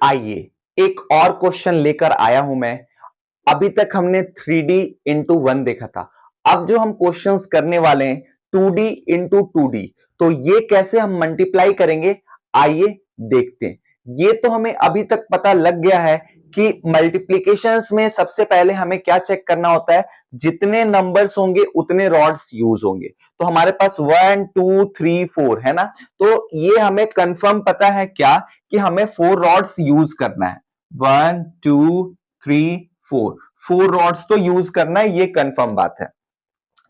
आइए एक और क्वेश्चन लेकर आया हूं मैं। अभी तक हमने 3D इंटू 1 देखा था। अब जो हम क्वेश्चंस करने वाले हैं 2D इंटू 2D, तो ये कैसे हम मल्टीप्लाई करेंगे आइए देखते हैं। ये तो हमें अभी तक पता लग गया है कि मल्टीप्लीकेशंस में सबसे पहले हमें क्या चेक करना होता है, जितने नंबर्स होंगे उतने रॉड्स यूज होंगे। तो हमारे पास 1 2 3 4 है ना, तो ये हमें कंफर्म पता है क्या कि हमें 4 रॉड्स यूज करना है। 1 2 3 4 4 रॉड्स तो यूज करना है, ये कंफर्म बात है।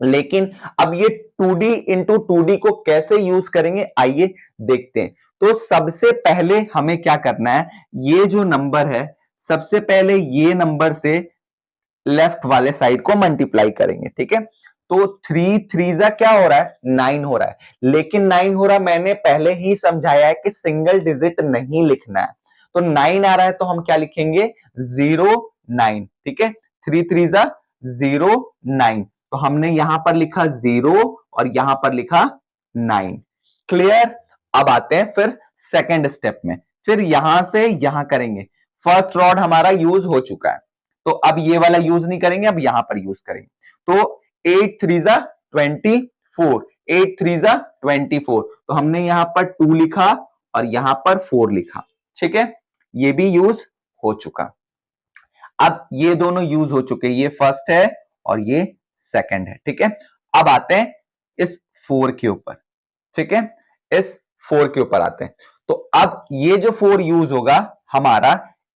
लेकिन अब ये 2D इंटू 2D को कैसे यूज करेंगे आइए देखते हैं। तो सबसे पहले हमें क्या करना है, ये जो नंबर है सबसे पहले ये नंबर से लेफ्ट वाले साइड को मल्टीप्लाई करेंगे, ठीक है। तो 3 3 क्या हो रहा है, 9 हो रहा है। लेकिन 9 हो रहा है, मैंने पहले ही समझाया है कि सिंगल डिजिट नहीं लिखना है। तो 9 आ रहा है तो हम क्या लिखेंगे, 0 9, ठीक है। 3 3 0 9, तो हमने यहां पर लिखा 0 और यहां पर लिखा 9। क्लियर। अब आते हैं फिर सेकेंड स्टेप में, फिर यहां से यहां करेंगे। फर्स्ट रॉड हमारा यूज हो चुका है, तो अब ये वाला यूज नहीं करेंगे, अब यहां पर यूज करेंगे। तो 8 3 24, 8 3 24, तो हमने यहां पर 2 लिखा और यहां पर 4 लिखा, ठीक है। ये भी यूज हो चुका। अब ये दोनों यूज हो चुके, ये फर्स्ट है और ये सेकंड है, ठीक है। अब आते हैं इस 4 के ऊपर, ठीक है। इस 4 के ऊपर आते हैं। तो अब ये जो 4 यूज होगा हमारा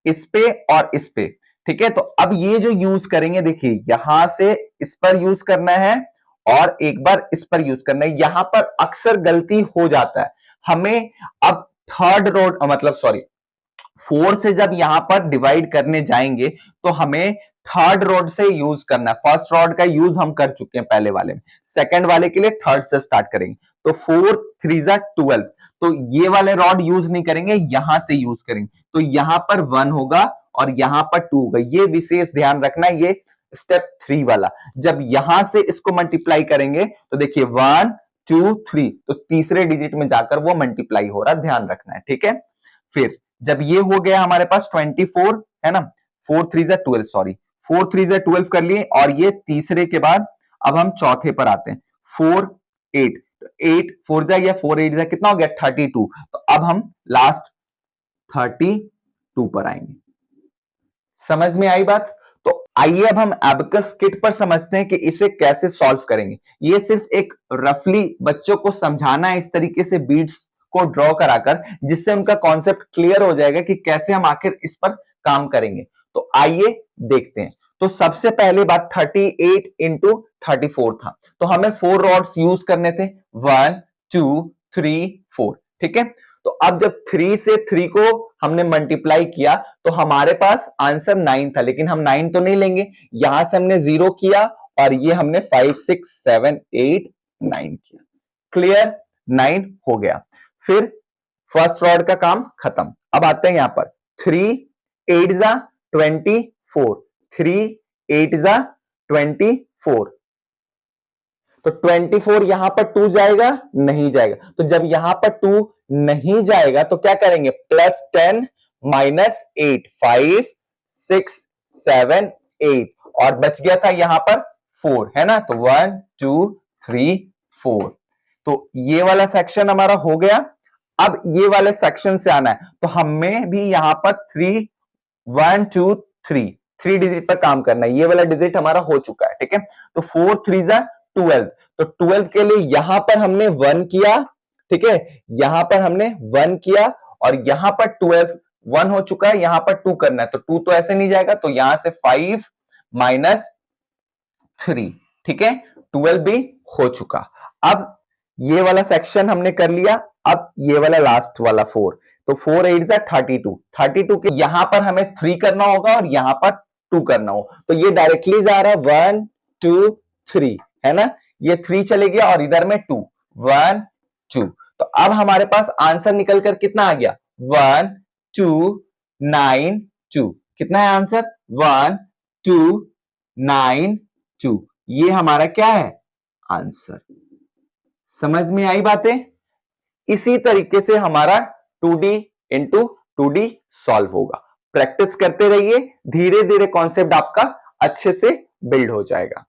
इस पे और इस पे, ठीक है। तो अब ये जो यूज करेंगे, देखिए यहां से इस पर यूज करना है और एक बार इस पर यूज करना है। यहां पर अक्सर गलती हो जाता है हमें। अब थर्ड रोड मतलब सॉरी 4 से जब यहां पर डिवाइड करने जाएंगे तो हमें थर्ड रॉड से यूज करना है। फर्स्ट रॉड का यूज हम कर चुके हैं पहले वाले में, सेकंड वाले के लिए थर्ड से स्टार्ट करेंगे। तो 4 3 12, तो ये वाले रॉड यूज नहीं करेंगे, यहां से यूज करेंगे। तो यहां पर 1 होगा और यहां पर 2 होगा, ये विशेष ध्यान रखना। ये स्टेप 3 वाला, जब यहां से इसको मल्टीप्लाई करेंगे तो देखिए 1 2 3, तो तीसरे डिजिट में जाकर वो मल्टीप्लाई हो रहा, ध्यान रखना है, ठीक है। फिर जब ये हो गया हमारे पास 24 है ना, 4 3 12, सॉरी 4 3 12 कर लिए। और ये तीसरे के बाद अब हम चौथे पर आते हैं, 4 8, 8 4 या 4 8 कितना हो गया 32। तो अब हम लास्ट 32 पर आएंगे। समझ में आई बात। तो आइए अब हम एबकस किट पर समझते हैं कि इसे कैसे सॉल्व करेंगे। ये सिर्फ एक रफली बच्चों को समझाना है, इस तरीके से बीट्स को ड्रॉ कराकर, जिससे उनका कॉन्सेप्ट क्लियर हो जाएगा कि कैसे हम आखिर इस पर काम करेंगे। तो आइए देखते हैं। तो सबसे पहले बात 38 इंटू 34 था, तो हमें 4 रॉड्स यूज करने थे, 1 2 3 4, ठीक है। तो अब जब 3 से 3 को हमने मल्टीप्लाई किया तो हमारे पास आंसर 9 था, लेकिन हम 9 तो नहीं लेंगे, यहां से हमने 0 किया और ये हमने 5 6 7 8 9 किया। क्लियर, 9 हो गया। फिर फर्स्ट रॉड का काम खत्म। अब आते हैं यहां पर 3 8 24, 3 8 24, तो 24 यहां पर 2 जाएगा नहीं जाएगा। तो जब यहां पर 2 नहीं जाएगा तो क्या करेंगे, +10 -8, 5 6 7 8, और बच गया था यहां पर 4 है ना। तो 1 2 3 4, तो ये वाला सेक्शन हमारा हो गया। अब ये वाले सेक्शन से आना है तो हमें भी यहां पर 3 1 2 3 3 डिजिट पर काम करना है। ये वाला डिजिट हमारा हो चुका है, ठीक है। तो 4 3 12, तो 12 के लिए यहां पर हमने 1 किया, ठीक है। यहां पर हमने 1 किया और यहां पर 12 1 हो चुका है, यहां पर 2 करना है। तो 2 तो ऐसे नहीं जाएगा, तो यहां से 5 -3, ठीक है। 12 भी हो चुका। अब ये वाला सेक्शन हमने कर लिया। अब ये वाला लास्ट वाला 4, तो 4 8 32, 32 के यहां पर हमें 3 करना होगा और यहां पर 2 करना हो, तो ये डायरेक्टली जा रहा है 1 2 3 है ना। ये 3 चले गया और इधर में 2 1 2, तो अब हमारे पास आंसर निकल कर कितना आ गया 1 2 9 2। कितना है आंसर 1 2 9 2, ये हमारा क्या है आंसर। समझ में आई बातें। इसी तरीके से हमारा 2D इंटू 2D सॉल्व होगा। प्रैक्टिस करते रहिए, धीरे धीरे कॉन्सेप्ट आपका अच्छे से बिल्ड हो जाएगा।